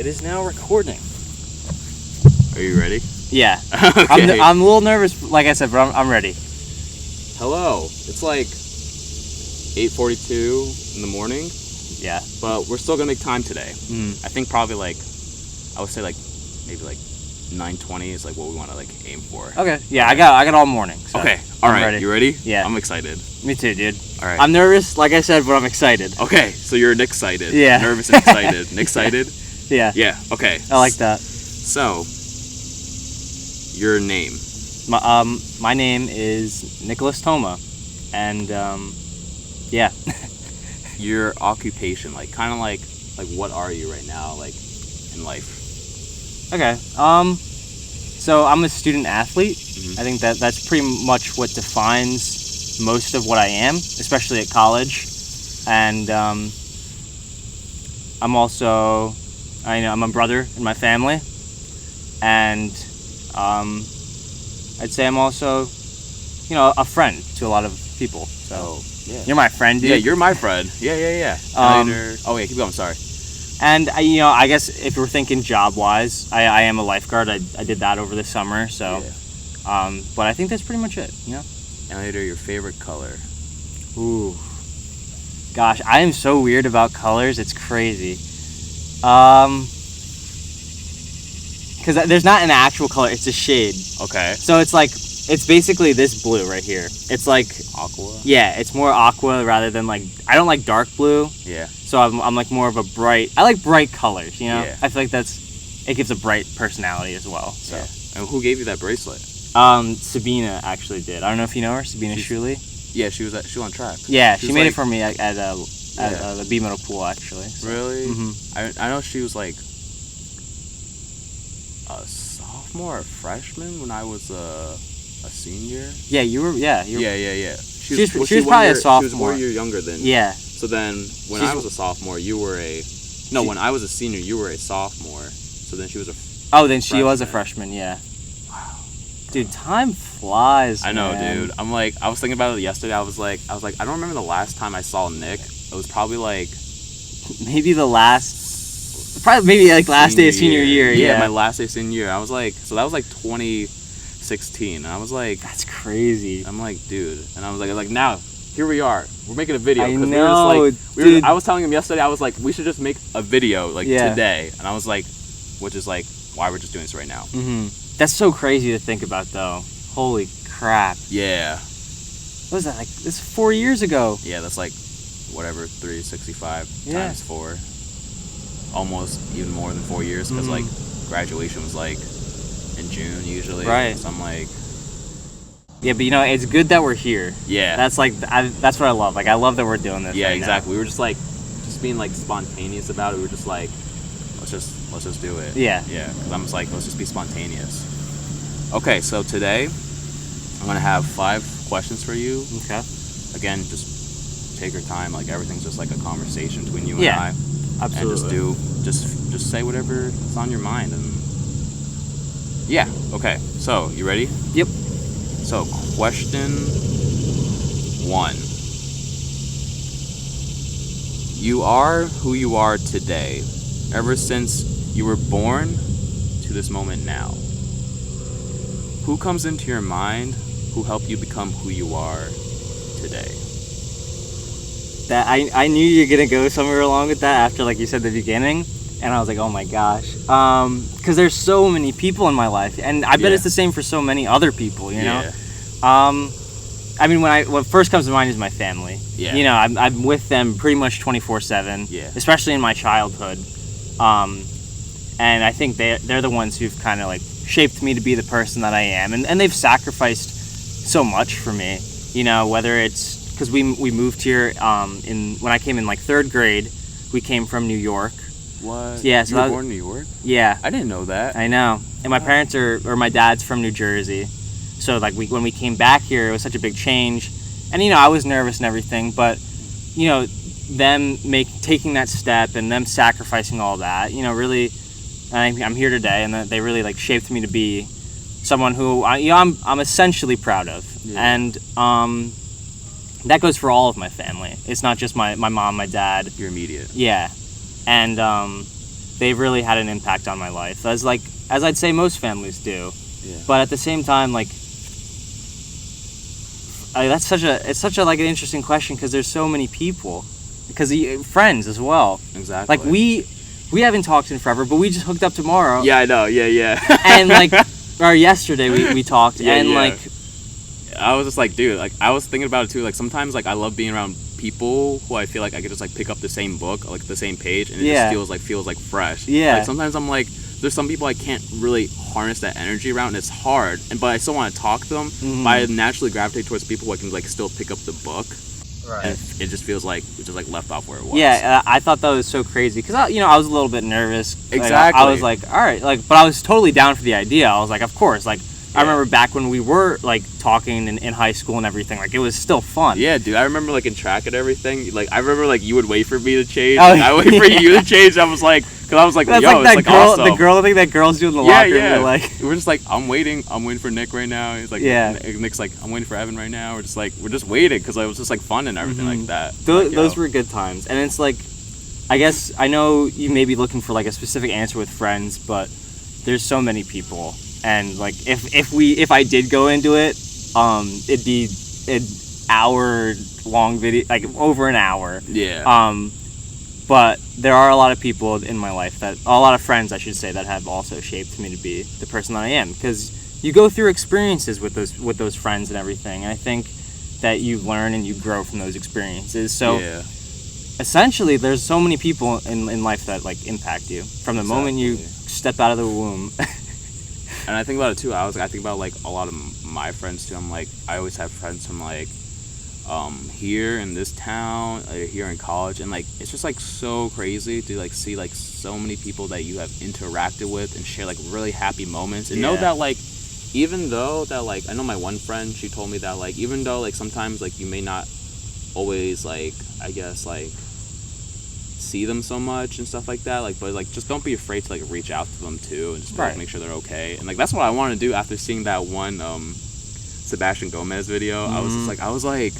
It is now recording. Are you ready? Yeah. Okay. I'm a little nervous, like I said, but I'm ready. Hello. It's like 8:42 in the morning, Yeah. but we're still gonna make time today. I think probably I would say maybe 9:20 is like what we want to aim for. Okay. Yeah, I got all morning. So Okay. All right. ready. You ready? Yeah. I'm excited. Me too, dude. All right. I'm nervous, like I said, but I'm excited. Okay. So you're excited. Yeah. Nervous and excited. Excited? Yeah. Yeah. Okay. I like that. So, your name. My name is Nicholas Thoma, and yeah. Your occupation, kind of like what are you right now, in life? Okay. So I'm a student athlete. Mm-hmm. I think that's pretty much what defines most of what I am, especially at college. And I'm also, I'm a brother in my family, and I'd say I'm also, a friend to a lot of people. So yeah. You're my friend, dude. Yeah, you're my friend. Yeah. Oh yeah, keep going. Sorry. And I guess if we're thinking job-wise, I am a lifeguard. I did that over the summer. So, yeah. But I think that's pretty much it. And later, your favorite color. Ooh. Gosh, I am so weird about colors. It's crazy. Because there's not an actual color. It's a shade. Okay. So it's basically this blue right here. It's like Aqua. Yeah, it's more aqua rather than I don't like dark blue. Yeah. So I'm more of a bright. I like bright colors. Yeah. I feel like it gives a bright personality as well. So. Yeah. And who gave you that bracelet? Sabina actually did. I don't know if you know her, Sabina Shuley. Yeah, she was on track. Yeah, she made it for me at the B middle pool actually. So. Really? Mm-hmm. I know she was a sophomore or freshman when I was a senior. Yeah, you were. Yeah. Yeah. She was probably a sophomore. She was 1 year younger than. Yeah. So then, when I was a sophomore, you were when I was a senior, you were a sophomore. So then she was a. Then she was a freshman. Yeah. Wow. Dude, time flies. I know, man. dude. I was thinking about it yesterday. I was like, I don't remember the last time I saw Nick. It was probably maybe last day of senior year. Yeah, my last day of senior year. I was so that was 2016. And I was like, that's crazy. I'm like, dude. And I was like, now, here we are. We're making a video. I know, dude. I was telling him yesterday, I was like, we should just make a video, Yeah. today. And I was like, which is why we're just doing this right now. Mm-hmm. That's so crazy to think about, though. Holy crap. Yeah. What was that, this 4 years ago? Yeah, that's 365 times 4. Almost even more than 4 years, because graduation was in June usually. Right. So I'm yeah, but it's good that we're here. Yeah. That's that's what I love. I love that we're doing this. Yeah, right exactly. Now. We were just being spontaneous about it. We were just let's just do it. Yeah. Yeah. Because I'm just let's just be spontaneous. Okay, so today I'm gonna have 5 questions for you. Okay. Again, just take your time. Everything's just a conversation between you and I. Absolutely. And just say whatever's on your mind. And yeah. Okay. So you ready? Yep. So question 1. You are who you are today, ever since you were born to this moment now. Who comes into your mind who helped you become who you are today? That I knew you were gonna go somewhere along with that after you said the beginning, and I was like, oh my gosh, because there's so many people in my life, and I bet it's the same for so many other people, you know. What first comes to mind is my family. Yeah. I'm with them pretty much 24/7. Yeah. Especially in my childhood, and I think they're the ones who've kind of shaped me to be the person that I am, and they've sacrificed so much for me. Whether it's because we moved here when I came in 3rd grade, we came from New York. What? Yeah, so you were born in New York? Yeah. I didn't know that. I know. And my parents my dad's from New Jersey. So when we came back here, it was such a big change. And I was nervous and everything, but them taking that step and them sacrificing all that, really, I'm here today, and they really shaped me to be someone who I'm essentially proud of. Yeah. And that goes for all of my family. It's not just my mom, my dad. Your immediate. Yeah. And they've really had an impact on my life, as I'd say most families do. Yeah. But at the same time, like, it's such a like an interesting question, because there's so many people, because friends as well. Exactly. Like, we haven't talked in forever, but we just hooked up tomorrow. Yeah, I know. Yeah. And like, or yesterday we talked, Yeah, and yeah. like, I was just like, dude, like, I was thinking about it too. Like, sometimes, like, I love being around people who I feel like I could just, like, pick up the same book, like, the same page, and it Yeah. just feels like fresh. Yeah. Like, sometimes I'm like, there's some people I can't really harness that energy around, and it's hard. But I still want to talk to them. Mhm. But I naturally gravitate towards people who I can, like, still pick up the book. right. And it just feels like it just, like, left off where it was. Yeah, I thought that was so crazy, because I was a little bit nervous. Like, Exactly. I was like, all right, like, but I was totally down for the idea. I was like, of course, like. I remember back when we were, like, talking in high school and everything, like, it was still fun. Yeah, dude, I remember, like, in track and everything, like, I remember, like, you would wait for me to change, Oh, and I would wait for you to change. I was like, because I was like, That's yo, like it's that like girl, awesome. the girl thing that girls do in the Yeah, locker room. yeah. They're like, We're just like, I'm waiting for Nick right now. He's like, Yeah. Nick's like, I'm waiting for Evan right now. We're just waiting, because it was just, like, fun and everything like that. those were good times. And it's like, I guess, I know you may be looking for, like, a specific answer with friends, but there's so many people. And, like, if I did go into it, it'd be an hour long video, like, over an hour. Yeah. But there are a lot of people in my life, a lot of friends, I should say, that have also shaped me to be the person that I am. Because you go through experiences with those friends and everything. And I think that you learn and you grow from those experiences. So yeah. essentially, there's so many people in life that, like, impact you from the moment you step out of the womb. And I think about it too. I think about, like, a lot of my friends too. I'm like, I always have friends from, like, here in this town, here in college, and, like, it's just, like, so crazy to, like, see, like, so many people that you have interacted with and share, like, really happy moments, and know that, like, even though that, like, I know my one friend, she told me that, like, even though, like, sometimes, like, you may not always, like, I guess, like, see them so much and stuff like that, like, but, like, just don't be afraid to, like, reach out to them too, and just like, make sure they're okay. And, like, that's what I want to do after seeing that one Sebastian Gomez video. I was like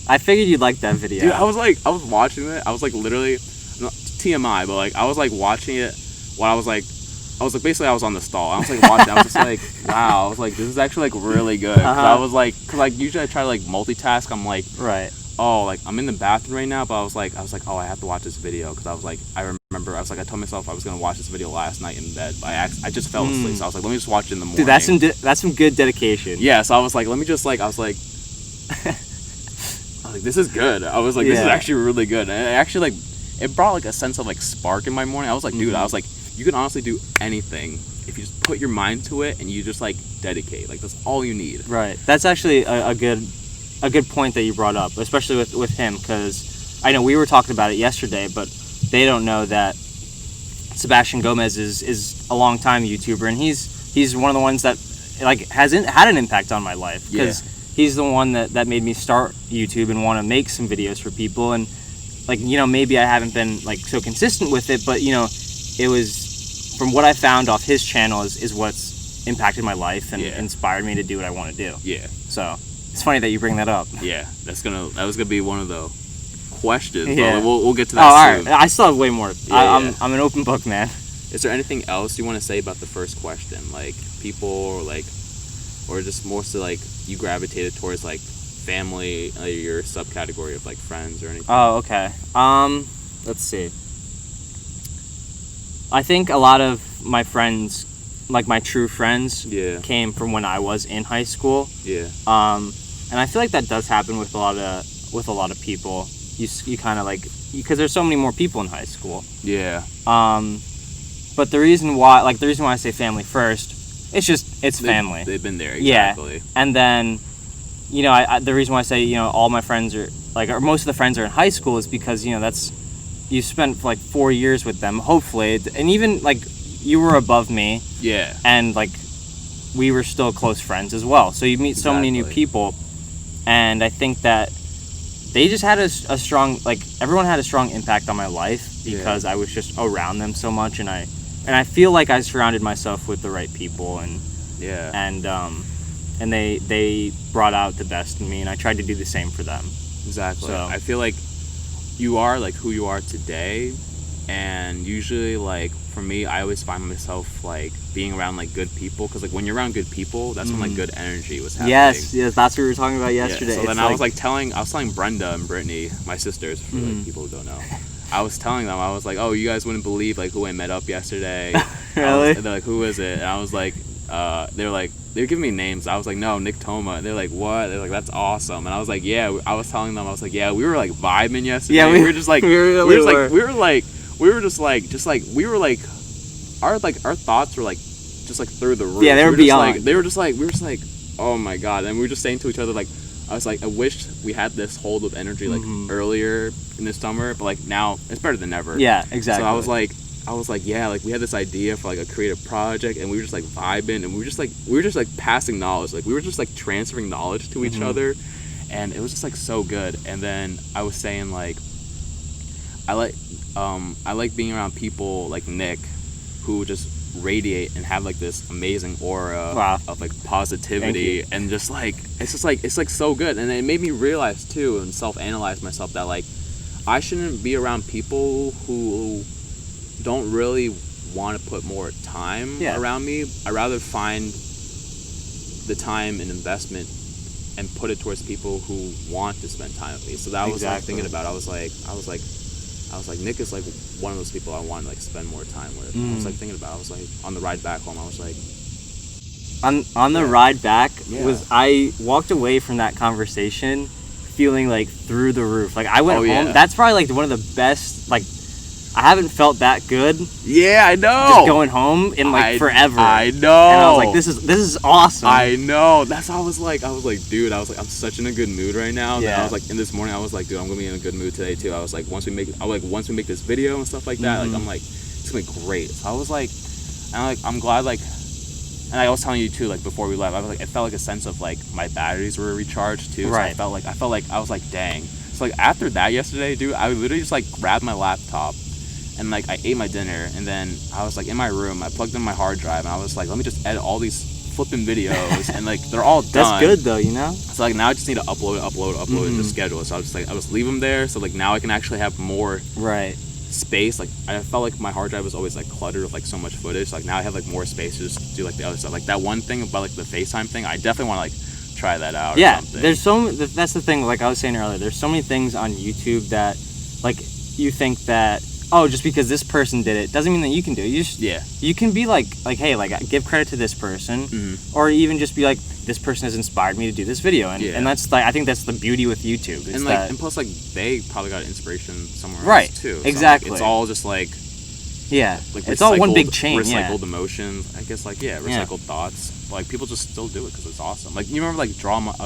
I figured you'd like that video. dude, I was watching it, I was like, literally, not TMI, but, like, I was, like, watching it while I was like basically I was on the stall. I was, like, watching. I was just like, wow. I was like, this is actually, like, really good. 'Cause I was like, because, like, usually I try to, like, multitask. I'm like, right. Oh, like, I'm in the bathroom right now, but I was like, oh, I have to watch this video, because I was like, I told myself I was gonna watch this video last night in bed, but I just fell asleep. So I was like, let me just watch it in the morning. Dude, that's some good dedication. Yeah. So I was like, let me just, like, I was like, this is good. I was like, this is actually really good. And it actually, like, it brought, like, a sense of, like, spark in my morning. I was like, dude, I was like, you can honestly do anything if you just put your mind to it and you just, like, dedicate. Like, that's all you need. Right. That's actually a good point that you brought up, especially with him, because I know we were talking about it yesterday, but they don't know that Sebastian Gomez is a long-time YouTuber, and he's one of the ones that, like, hasn't had an impact on my life, because he's the one that made me start YouTube and want to make some videos for people. And, like, maybe I haven't been, like, so consistent with it, but it was, from what I found off his channel, is what's impacted my life and inspired me to do what I want to do. Yeah. So it's funny that you bring that up. Yeah, that was gonna be one of the questions. Yeah. But we'll get to that soon. All right. I still have way more. Yeah, I'm an open book, man. Is there anything else you want to say about the first question, like people, or just more so, like, you gravitated towards, like, family, your subcategory of, like, friends or anything? Oh, okay. Let's see. I think a lot of my friends, like, my true friends, came from when I was in high school. Yeah. And I feel like that does happen with a lot of people. You kind of, like, because there's so many more people in high school. Yeah. But the reason why I say family first, it's family. They've been there, exactly. Yeah. And then, the reason why I say, all my friends are, like, or most of the friends are in high school is because, you spent, like, 4 years with them, hopefully. And even, like, you were above me. Yeah. And, like, we were still close friends as well. So you meet so many new people. And I think that they just had a strong, like, everyone had a strong impact on my life because I was just around them so much. And I feel like I surrounded myself with the right people. And they brought out the best in me. And I tried to do the same for them. Exactly. So I feel like you are, like, who you are today And usually, like, for me, I always find myself, like, being around, like, good people. Because, like, when you're around good people, that's when, like, good energy was happening. Yes, that's what we were talking about yesterday. Yeah, so then I was telling Brenda and Brittany, my sisters, for like, people who don't know. I was telling them, I was like, oh, you guys wouldn't believe, like, who I met up yesterday. Really? They're like, who is it? And I was like, they were giving me names. I was like, no, Nick Thoma. They're like, what? They're like, that's awesome. And I was like, yeah. I was telling them, I was like, yeah, we were like vibing yesterday. Yeah, we were just like, our thoughts were like, just like through the roof. Yeah, they were beyond. We were just like, oh my god. And we were just saying to each other, like, I was like, I wish we had this hold of energy like earlier in the summer, but like now it's better than ever. Yeah, exactly. So I was like, yeah, like we had this idea for like a creative project, and we were just like vibing, and we were just like passing knowledge, like we were just like transferring knowledge to each other, and it was just like so good. And then I was saying like, I like being around people like Nick, who just radiate and have like this amazing aura of like positivity, and just like it's like so good. And it made me realize too, and self-analyze myself, that like I shouldn't be around people who don't really want to put more time around me. I rather find the time and investment and put it towards people who want to spend time with me. So that was like thinking about. I was like Nick is like one of those people I want to like spend more time with. I was like thinking about. I was like on the ride back home. I was like on the ride back I walked away from that conversation feeling like through the roof. Like I went home. Yeah. That's probably like one of the best. Like I haven't felt that good. Yeah, I know. Just going home in like forever. I know. And I was like, this is awesome. I know. That's how I was like, dude, I'm such in a good mood right now. Yeah. And I was like, in this morning, I was like, dude, I'm gonna be in a good mood today too. I was like, once we make this video and stuff like that, like I'm like, it's gonna be great. So I was like, I'm glad like, and I was telling you too, like before we left, I was like, it felt like a sense of like my batteries were recharged too. So I felt like I was like, dang. So like after that yesterday, dude, I literally just like grabbed my laptop. And like I ate my dinner, and then I was like in my room, I plugged in my hard drive, and I was like, let me just edit all these flipping videos, and like they're all done. That's good though, you know. So like now I just need to upload and just schedule it. So I was leave them there, so like now I can actually have more space. Like I felt like my hard drive was always like cluttered with like so much footage. So, like now I have like more space to just do like the other stuff. Like that one thing about like the FaceTime thing, I definitely want to like try that out. Yeah, or something. that's the thing. Like I was saying earlier, there's so many things on YouTube that like you think that. Oh, just because this person did it doesn't mean that you can do it. You can be like, hey, like give credit to this person, or even just be like, this person has inspired me to do this video, and that's like I think that's the beauty with YouTube. And like, and plus like they probably got inspiration somewhere else too. So, exactly. Like, it's all just like like it's all one big chain. Recycled emotions, I guess. Like recycled thoughts. But, like people just still do it because it's awesome. Like you remember like not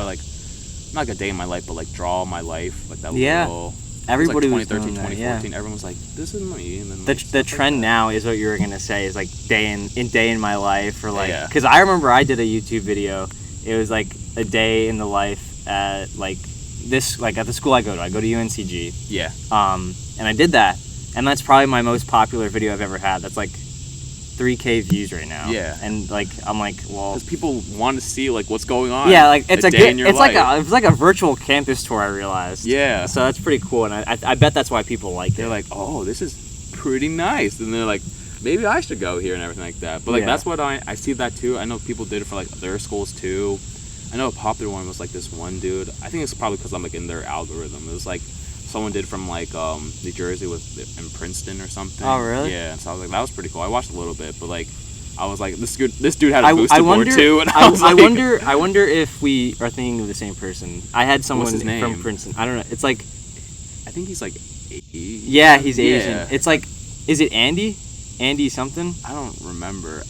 like a day in my life, but like draw my life, like that little. Everybody was like 2013, doing 2014. Everyone was like, "This is me." And then like, the trend like now is what you were gonna say is like day in my life, or like because I remember I did a YouTube video. It was like a day in the life at like this at the school I go to. I go to UNCG. Yeah. And I did that, and that's probably my most popular video I've ever had. That's like 3K views right now. Yeah. And like I'm like, well, because people want to see like what's going on. Yeah, like it's like a virtual campus tour. I realized. Yeah. So that's pretty cool, and I bet that's why people like it. They're like, oh, this is pretty nice, and they're like, maybe I should go here and everything like that. But like that's what I see that too. I know people did it for like their schools too. I know a popular one was like this one dude. I think it's probably because I'm like in their algorithm. It was like someone did from like New Jersey in Princeton or something. Oh really? Yeah. So I was like, that was pretty cool. I watched a little bit, but like I was like, this dude had a boosted board too. And I wonder if we are thinking of the same person. I had someone from Princeton. I don't know. It's like, I think he's like Asian. Yeah, he's Asian. Yeah. It's like, is it Andy? Andy something? I don't remember.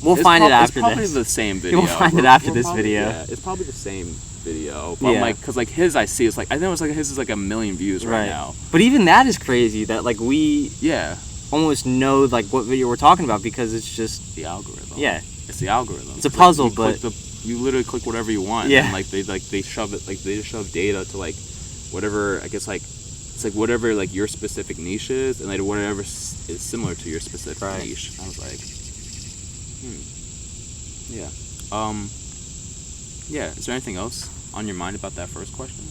We'll find it after this. It's probably the same video. We'll find it after this video. Yeah, it's probably the same video. But like, cause like his, I see, it's like I know it's like his is like 1 million views right now. But even that is crazy. That like we almost know like what video we're talking about because it's just the algorithm. Yeah, it's the algorithm. It's a puzzle, but you literally click whatever you want. Yeah, and like they shove it, like they just shove data to like whatever, I guess like. It's like whatever like your specific niche is, and like whatever is similar to your specific niche. I was like, yeah. Is there anything else on your mind about that first question?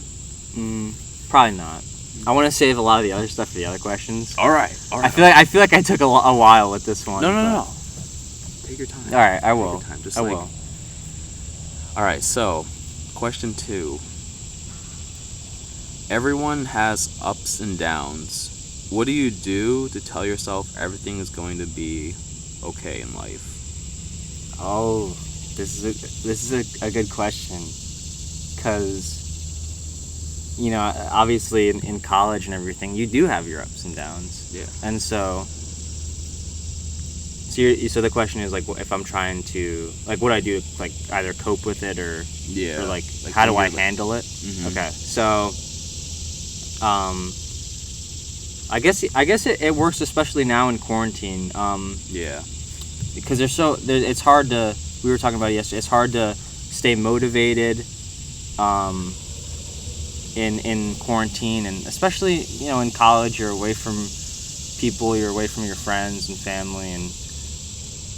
Probably not. I want to save a lot of the other stuff for the other questions. All right. I feel like I took a while with this one. No. Take your time. All right, I will. I will. will. All right, so question 2. Everyone has ups and downs. What do you do to tell yourself everything is going to be okay in life? Oh, this is a good question, because obviously in college and everything, you do have your ups and downs. Yeah. And so the question is, like, if I'm trying to, like, what do I do to, like, either cope with it or like how do I handle it? Mm-hmm. Okay, so I guess it works, especially now in quarantine. Yeah. Because it's hard to. We were talking about it yesterday. It's hard to stay motivated in quarantine, and especially in college, you're away from people, you're away from your friends and family,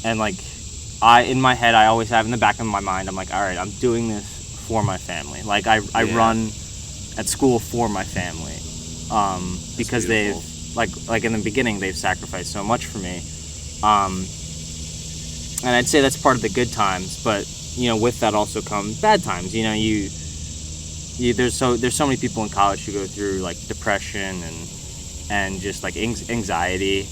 and like in my head, I always have in the back of my mind, I'm like, all right, I'm doing this for my family. Like I run at school for my family, because they've like in the beginning they've sacrificed so much for me, and I'd say that's part of the good times, but with that also come bad times. There's so many people in college who go through like depression and just like anxiety,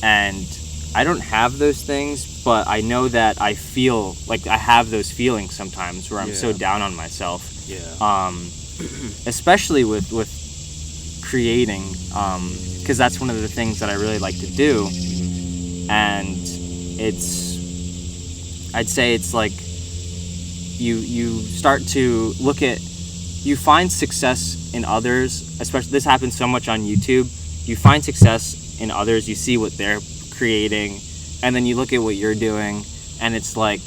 and I don't have those things, but I know that I feel like I have those feelings sometimes where I'm so down on myself. Yeah. Especially with creating, because that's one of the things that I really like to do, and I'd say it's like you start to look at, you find success in others, especially this happens so much on YouTube. You find success in others, you see what they're creating, and then you look at what you're doing, and it's like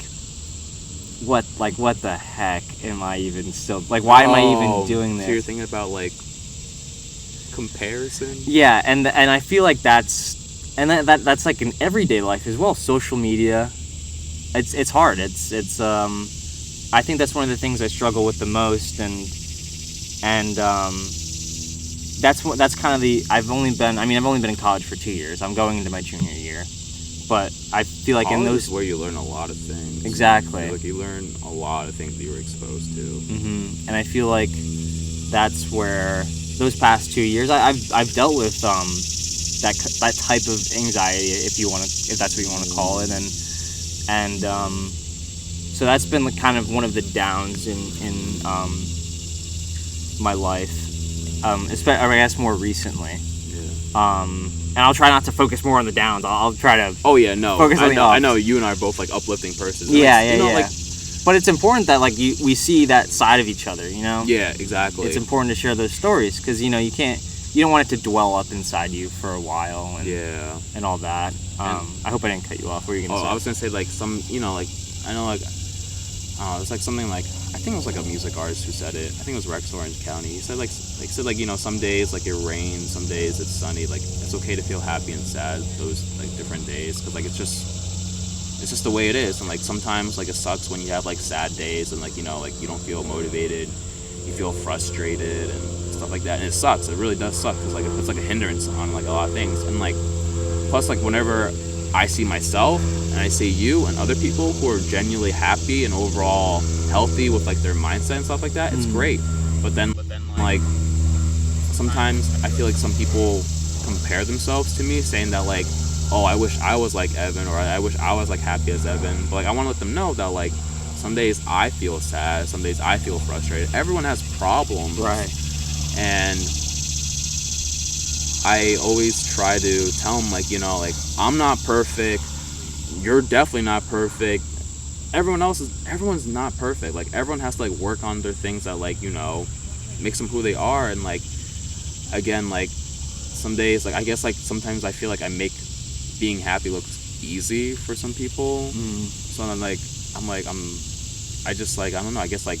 what the heck am I even still, like, why am I even doing this? So you're thinking about like comparison? Yeah, and I feel like that's like in everyday life as well. Social media, it's hard. It's I think that's one of the things I struggle with the most, and that's kind of I've only been in college for 2 years. I'm going into my junior year, but I feel like college in those is where you learn a lot of things. Exactly. Like you learn a lot of things that you were exposed to. Mm-hmm. And I feel like that's where those past 2 years I've dealt with that type of anxiety, if that's what you want to call it, and so that's been kind of one of the downs in my life, especially, I guess, more recently. Yeah. And I'll try not to focus more on the downs. I'll try to. Oh yeah, no. Focus on the ups. I know you and I are both like uplifting persons. Yeah, like, yeah. Like, but it's important that like we see that side of each other. Yeah, exactly. It's important to share those stories, because you don't want it to dwell up inside you for a while, and all that. I hope I didn't cut you off. What were you gonna say? I was gonna say like some, like I know like it's like something like, I think it was like a music artist who said it. I think it was Rex Orange County. He said some days like it rains, some days it's sunny. Like it's okay to feel happy and sad those like different days, because like it's just the way it is. And like sometimes like it sucks when you have like sad days and like like you don't feel motivated, you feel frustrated and stuff like that, and it sucks. It really does suck, because like it puts like a hindrance on like a lot of things. And like plus like whenever I see myself and I see you and other people who are genuinely happy and overall healthy with like their mindset and stuff like that, it's great. But then like sometimes I feel like some people compare themselves to me, saying that like, oh, I wish I was like Evan, or I wish I was like happy as Evan. But like I want to let them know that like some days I feel sad, some days I feel frustrated. Everyone has problems, right? And I always try to tell them like, like I'm not perfect, you're definitely not perfect, everyone's not perfect. Like everyone has to like work on their things that like makes them who they are. And like again, like some days, like I guess like sometimes I feel like I make being happy look easy for some people. So then like I just like, I don't know, I guess like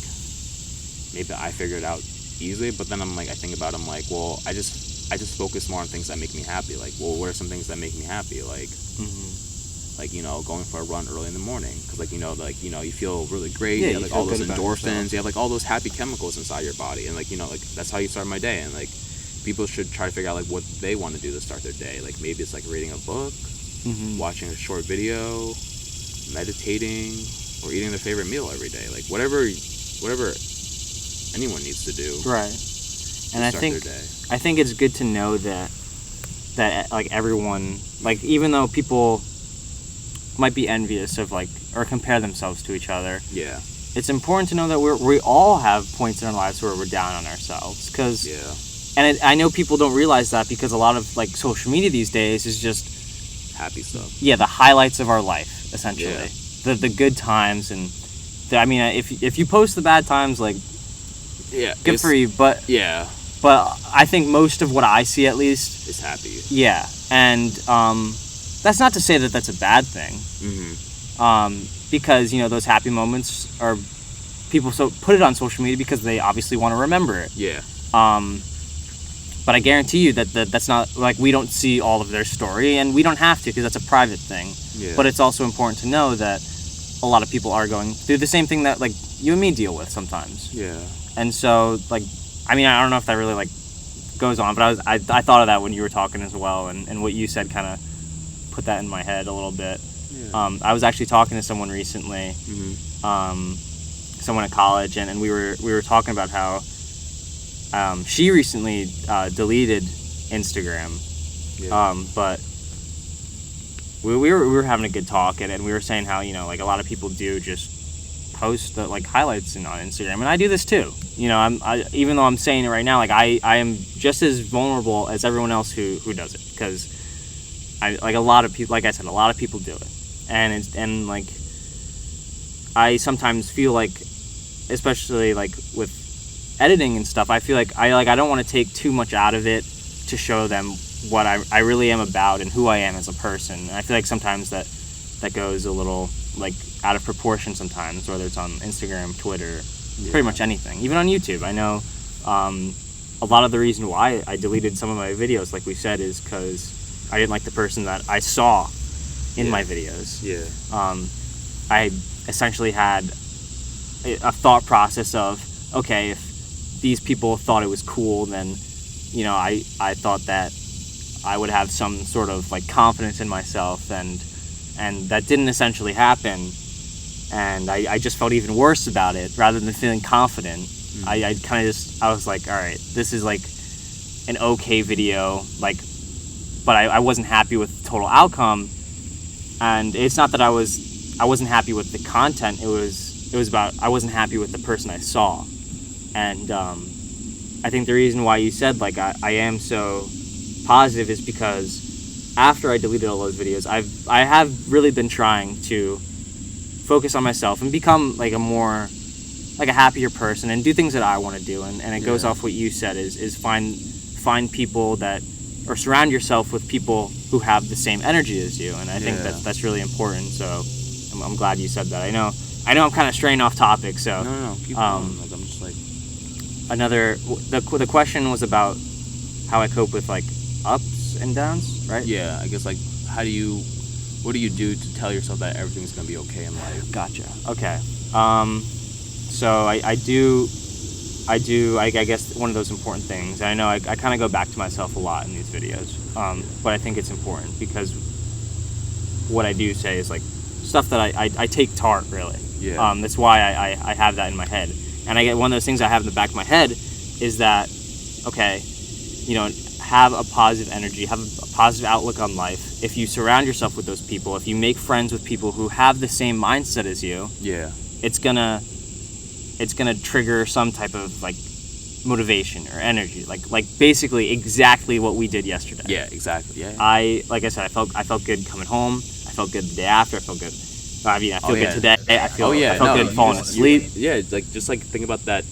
maybe I figured it out easy, but then I'm like, I think about it, I'm like, well, I just focus more on things that make me happy. Like, well, what are some things that make me happy? Like, like going for a run early in the morning, because like you feel really great. Yeah, you have like all those endorphins. You have like all those happy chemicals inside your body, and like like that's how you start my day. And like people should try to figure out like what they want to do to start their day. Like maybe it's like reading a book, watching a short video, meditating, or eating their favorite meal every day. Like whatever anyone needs to do. Right. And I think it's good to know that like everyone, like even though people might be envious of like or compare themselves to each other. Yeah. It's important to know that we all have points in our lives where we're down on ourselves, because I know people don't realize that, because a lot of like social media these days is just happy stuff. Yeah, the highlights of our life essentially. Yeah. The good times, and I mean if you post the bad times, like good for you, but I think most of what I see at least is happy. Yeah, and that's not to say that that's a bad thing. Because those happy moments are people put it on social media because they obviously want to remember it. Yeah. But I guarantee you that's not like, we don't see all of their story, and we don't have to, because that's a private thing. Yeah. But it's also important to know that a lot of people are going through the same thing that like you and me deal with sometimes. Yeah. And so like, I mean, I don't know if that really like goes on, but I thought of that when you were talking as well, and what you said kind of put that in my head a little bit. Yeah. I was actually talking to someone recently, someone at college, and we were talking about how she recently deleted Instagram, but we were having a good talk, and we were saying how like a lot of people do just post the like highlights on Instagram, and I do this too. Even though I'm saying it right now, like I am just as vulnerable as everyone else who does it, because a lot of people, like I said, a lot of people do it. And like I sometimes feel like, especially like with editing and stuff, I feel like I don't want to take too much out of it to show them what I really am about and who I am as a person. And I feel like sometimes that goes a little like out of proportion sometimes, whether it's on Instagram, Twitter, pretty much anything, even on YouTube. I know a lot of the reason why I deleted some of my videos, like we said, is because I didn't like the person that I saw in my videos. Yeah. I essentially had a thought process of, okay, if these people thought it was cool, then I thought that I would have some sort of like confidence in myself, and that didn't essentially happen, and I just felt even worse about it. Rather than feeling confident, I kind of I was like, all right, this is like an okay video, like, but I wasn't happy with the total outcome. And it's not that I wasn't happy with the content. It was about I wasn't happy with the person I saw. And I think the reason why you said like I am so positive is because after I deleted all those videos, I have really been trying to focus on myself and become like a more like a happier person and do things that I want to do. And it goes off what you said is find people that, or surround yourself with people who have the same energy as you, and I think that's really important. So I'm glad you said that. I know I'm kind of straying off topic. So no, keep going. Like I'm just like the question was about how I cope with like ups and downs, right? Yeah, I guess like what do you do to tell yourself that everything's gonna be okay in life? Gotcha. Okay. So I guess one of those important things, and I know I kind of go back to myself a lot in these videos, but I think it's important because what I do say is like stuff that I take to heart, really. Yeah. That's why I have that in my head. And I get one of those things I have in the back of my head is that, okay, have a positive energy, have a positive outlook on life. If you surround yourself with those people, if you make friends with people who have the same mindset as you, it's gonna trigger some type of like motivation or energy, like basically exactly what we did yesterday. Yeah, exactly. Yeah. Like I said, I felt good coming home. I felt good the day after. I feel good today. I felt good falling asleep. Just think about that.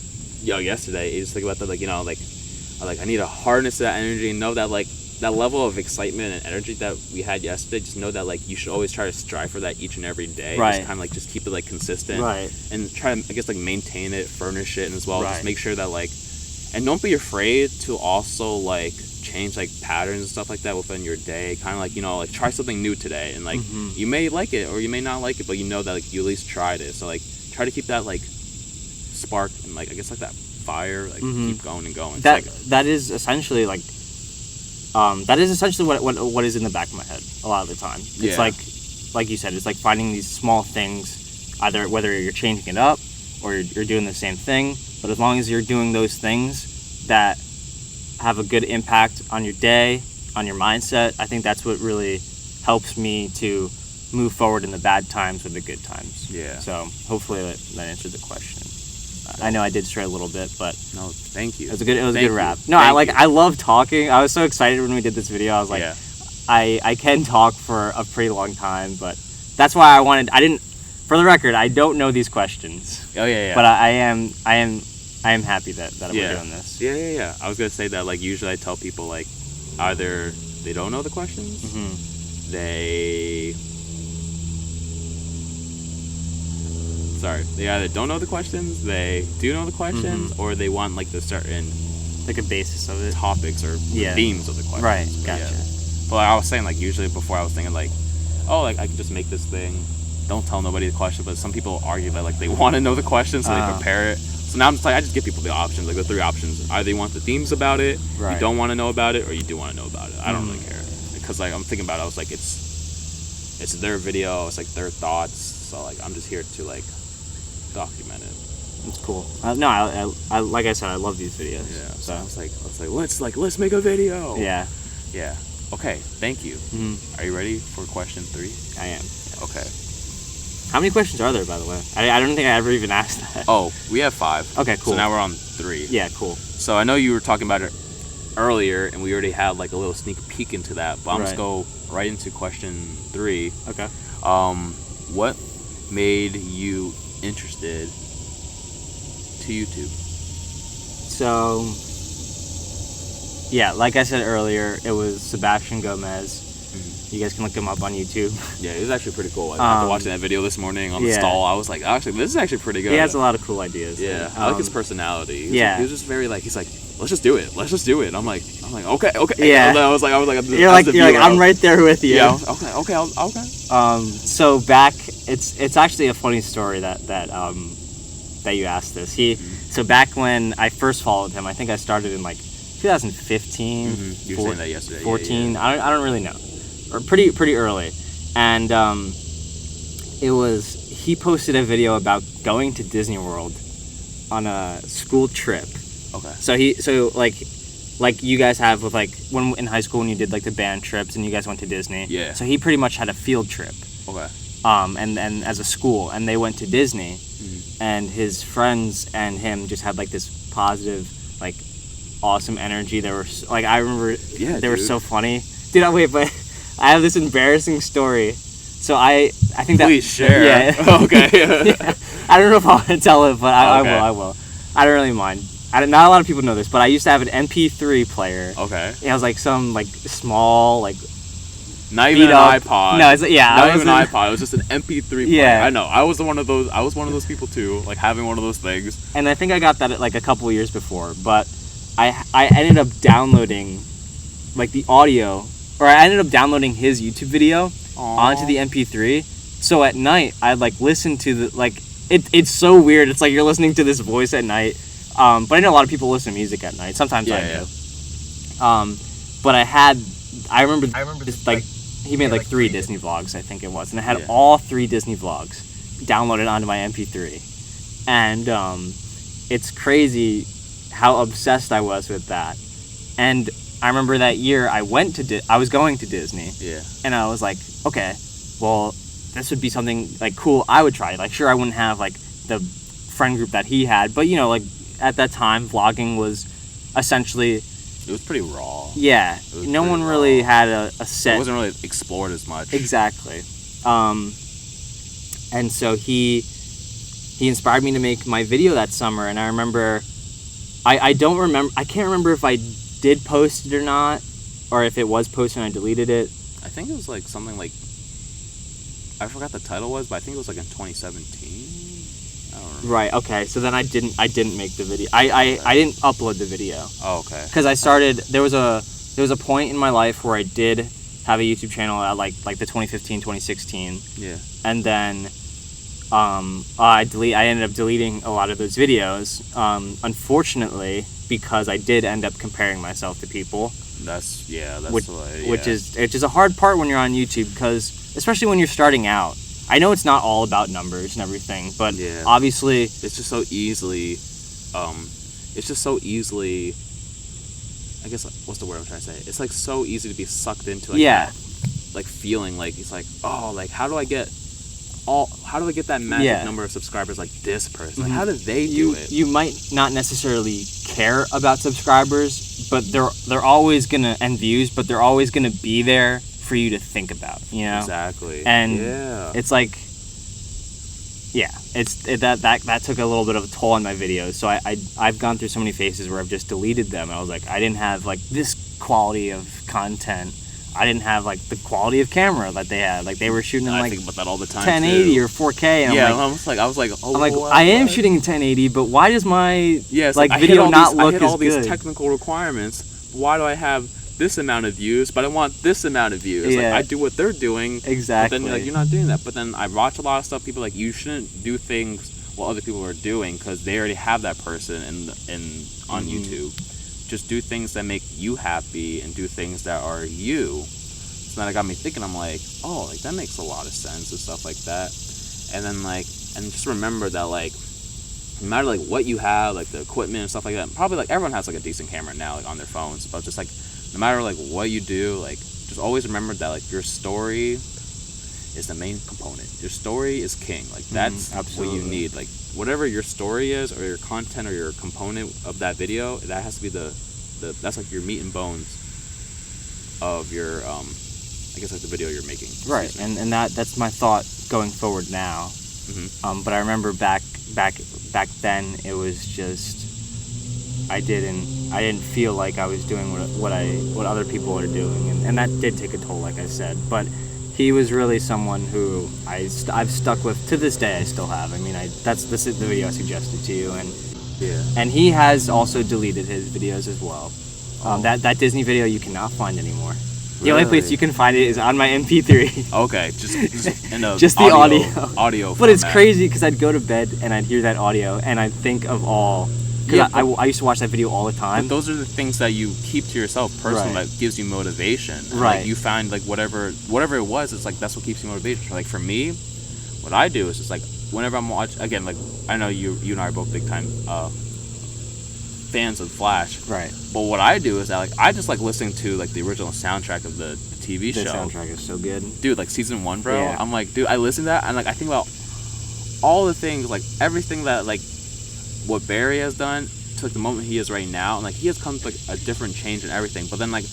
Yesterday, you just think about that. Like I need to harness that energy and know that like that level of excitement and energy that we had yesterday. Just know that like you should always try to strive for that each and every day. Right. Just kind of like just keep it like consistent. Right. And try to, I guess, like maintain it, furnish it, and as well Right. just make sure that like, and don't be afraid to also like change like patterns and stuff like that within your day. Kind of like like try something new today, and like you may like it or you may not like it, but you know that like you at least tried it. So like try to keep that like spark and like I guess like that fire, like keep going and going. That is essentially like what is in the back of my head a lot of the time. It's like you said, it's like finding these small things, either whether you're changing it up or you're doing the same thing, but as long as you're doing those things that have a good impact on your day, on your mindset, I think that's what really helps me to move forward in the bad times or the good times. Yeah. So hopefully that answered the question. I know I did stray a little bit, but no, thank you. It was a good wrap. No, I love talking. I was so excited when we did this video. I was like, I can talk for a pretty long time, but that's why I didn't. For the record, I don't know these questions. Oh yeah. But I am happy that I'm doing this. Yeah. I was gonna say that, like, usually I tell people, like, either they don't know the questions, they either don't know the questions, they do know the questions, or they want, like, the certain, like, a basis of it, topics or themes of the questions. Right, gotcha. But I was saying, like, usually before I was thinking, like, oh, like, I can just make this thing, don't tell nobody the question, but some people argue that, like, they want to know the question, so they prepare it. So now I'm just like, I just give people the options, like the 3 options. Either you want the themes about it, you don't want to know about it, or you do want to know about it. I don't really care. Because, like, I'm thinking about it, I was like, it's their video, it's like their thoughts, so, like, I'm just here to, like, document it. It's cool. No, I like I said, I love these videos. Yeah. So I was like, let's make a video. Yeah. Yeah. Okay. Thank you. Are you ready for question 3? I am. Okay. How many questions are there, by the way? I don't think I ever even asked that. Oh, we have 5. Okay, cool. So now we're on 3. Yeah, cool. So I know you were talking about it earlier, and we already had, like, a little sneak peek into that, but I'm just go right into question 3. Okay. What made you interested to YouTube? So, yeah, like I said earlier, it was Sebastian Gomez. You guys can look him up on YouTube. Yeah, it was actually pretty cool. After watching that video this morning on the stall, I was like, actually, this is actually pretty good. He has a lot of cool ideas. Yeah, I like his personality. He was just very, like, he's like, let's just do it. I'm like, okay. Yeah. And then I was like, you're like, I'm right there with you. Yeah. Okay. So back, it's actually a funny story that you asked this. So back when I first followed him, I think I started in like 2015. You were saying that yesterday. 14. Yeah. I don't really know, or pretty early, and he posted a video about going to Disney World on a school trip. Okay. So like you guys have with, like, when in high school when you did, like, the band trips and you guys went to Disney. Yeah. So he pretty much had a field trip. Okay. And as a school, and they went to Disney, and his friends and him just had, like, this positive, like, awesome energy. They were, like, I remember they were so funny. Dude, but I have this embarrassing story. So I think that... Please share. Yeah. Okay. Yeah. I don't know if I want to tell it, but I will. I don't really mind. Not a lot of people know this, but I used to have an MP3 player. Okay. It was like some, like, small, like... Not even an iPod. No, it's, yeah. Not even an iPod. It was just an MP3 player. Yeah. I know. I was one of those people too, like, having one of those things. And I think I got that, like, a couple of years before, but I ended up downloading, like, the audio, or I ended up downloading his YouTube video onto the MP3. So at night, I'd, like, listen to the, like, it's so weird. It's like you're listening to this voice at night. But I know a lot of people listen to music at night. Sometimes I do. But I remember this, like, he made, like, 3 Disney vlogs, I think it was. And I had all 3 Disney vlogs downloaded onto my MP3. And it's crazy how obsessed I was with that. And I remember that year I was going to Disney. Yeah. And I was like, okay, well, this would be something, like, cool I would try. Like, sure, I wouldn't have, like, the friend group that he had, but, you know, like, at that time, vlogging was essentially... It was pretty raw. Yeah. No one really had a set... It wasn't really explored as much. Exactly. And so he inspired me to make my video that summer, and I remember... I can't remember if I did post it or not, or if it was posted and I deleted it. I think it was, like, something like... I forgot the title was, but I think it was, like, in 2017. Right. Okay. So then I didn't make the video. I didn't upload the video. Oh, okay. Because I started. There was a point in my life where I did have a YouTube channel at like the 2015, 2016. Yeah. And then I ended up deleting a lot of those videos, unfortunately, because I did end up comparing myself to people. Which is a hard part when you're on YouTube, because especially when you're starting out. I know it's not all about numbers and everything, but obviously it's just so easily I guess, what's the word I'm trying to say? It's like so easy to be sucked into that, like feeling like it's like, oh, like how do I get that magic number of subscribers like this person? Like, how do they do it? You might not necessarily care about subscribers, but they're always gonna, and views, but they're always gonna be there for you to think about, you know? Exactly. And it's like, that took a little bit of a toll on my videos. So I've gone through so many phases where I've just deleted them. I was like, I didn't have like this quality of content. I didn't have like the quality of camera that they had. Like they were shooting in like think about that all the time 1080 or 4K. And I was like, oh, I'm like, I am shooting in 1080, but why does my video not look as good? I hit all these good? Technical requirements. Why do I have this amount of views, but I want this amount of views? Like, I do what they're doing. Exactly. But then like, you're not doing that. But then I watch a lot of stuff. People like, you shouldn't do things what other people are doing because they already have that person on YouTube. Just do things that make you happy and do things that are you. So then it got me thinking. I'm like, oh, like that makes a lot of sense and stuff like that. And then like, and just remember that like, no matter like what you have, like the equipment and stuff like that. Probably like everyone has like a decent camera now, like on their phones. But just like, no matter like what you do, like just always remember that like your story is the main component. Your story is king. Like that's what you need. Like whatever your story is, or your content, or your component of that video, that has to be that's like your meat and bones of your I guess like the video you're making. Right, and that's my thought going forward now. But I remember back then it was just I didn't feel like I was doing what other people are doing, and that did take a toll, like I said. But he was really someone who I've stuck with to this day. I still have. I mean, that's the video I suggested to you, and he has also deleted his videos as well. That Disney video you cannot find anymore. The only place you can find it is on my MP3. Okay, just in a just the audio. But it's crazy because I'd go to bed and I'd hear that audio and I'd think of all. Because I used to watch that video all the time. But those are the things that you keep to yourself personally, that gives you motivation. And like you find like whatever it was, it's like that's what keeps you motivation. Like for me, what I do is just like whenever I'm watching, again, like I know you and I are both big time fans of Flash. Right. But what I do is I just like listening to like the original soundtrack of the TV show. The soundtrack is so good. Dude, like season 1, bro. Yeah. I'm like, dude, I listen to that and like I think about all the things, like everything that like what Barry has done to like the moment he is right now, and like he has come to like a different change and everything. But then like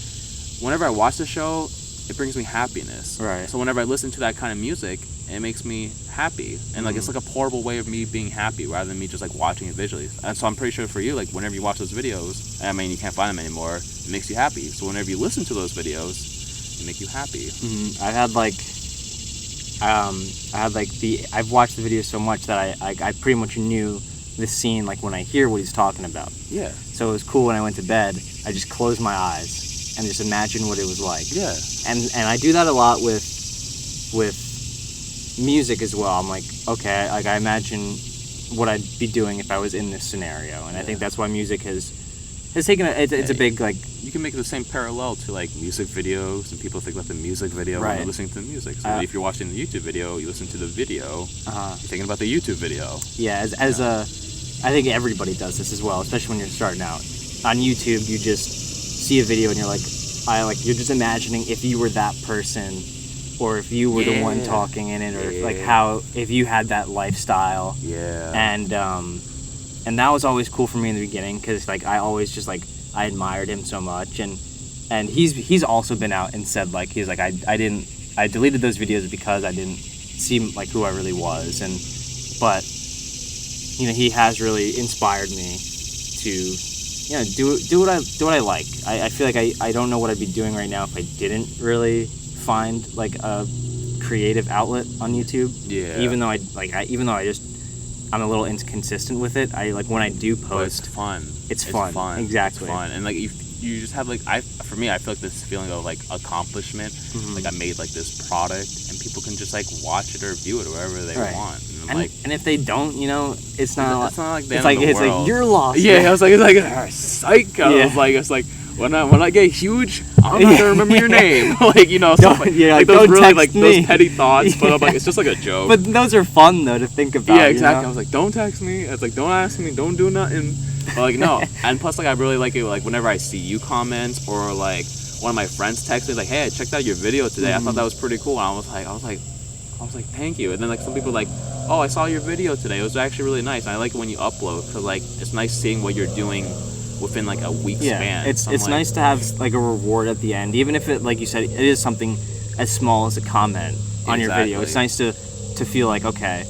whenever I watch the show, it brings me happiness. Right. So whenever I listen to that kind of music, it makes me happy, and like it's like a portable way of me being happy rather than me just like watching it visually. And so I'm pretty sure for you, like whenever you watch those videos, I mean you can't find them anymore, it makes you happy. So whenever you listen to those videos, it make you happy. I've watched the video so much that I pretty much knew the scene like when I hear what he's talking about. Yeah. So it was cool when I went to bed. I just closed my eyes and just imagine what it was like. Yeah. And I do that a lot with music as well. I'm like, okay, like I imagine what I'd be doing if I was in this scenario, and I think that's why music has taken it's a big like. You can make the same parallel to like music videos, and people think about the music video when they're listening to the music. So if you're watching the YouTube video, you listen to the video. You're thinking about the YouTube video. Yeah, I think everybody does this as well, especially when you're starting out. On YouTube, you just see a video and you're like, you're just imagining if you were that person, or if you were the one talking in it, or like how if you had that lifestyle. Yeah. And that was always cool for me in the beginning, because like I always just like I admired him so much, and he's also been out and said like he's like I deleted those videos because I didn't see like who I really was, but you know he has really inspired me to do what I like. I feel like I don't know what I'd be doing right now if I didn't really find like a creative outlet on YouTube. Yeah. Even though I'm a little inconsistent with it. I like when I do post. But it's fun. It's fun. Exactly. It's fun, and like you just have like for me I feel like this feeling of like accomplishment. Like I made like this product, and people can just like watch it or view it wherever they want. And and if they don't, you know, it's not like the it's end like of the it's world. like you're lost. Yeah, I was like, psych. I was like, when I get huge, I'm not gonna remember your name. Like, you know, stuff like, like those don't really text like me. those petty thoughts. But I'm like, it's just like a joke. But those are fun though to think about. Yeah, exactly. You know? I was like, don't text me. I was like, don't ask me. Don't do nothing. But like, no. And plus, like, I really like it. Like, whenever I see you comments or like one of my friends text me like, hey, I checked out your video today. I thought that was pretty cool. And I was like, thank you. And then like some people like, oh, I saw your video today. It was actually really nice. And I like it when you upload because like it's nice seeing what you're doing within like a week span. It's like, nice to have like a reward at the end, even if it, like you said, it is something as small as a comment on your video. It's nice to feel like, okay,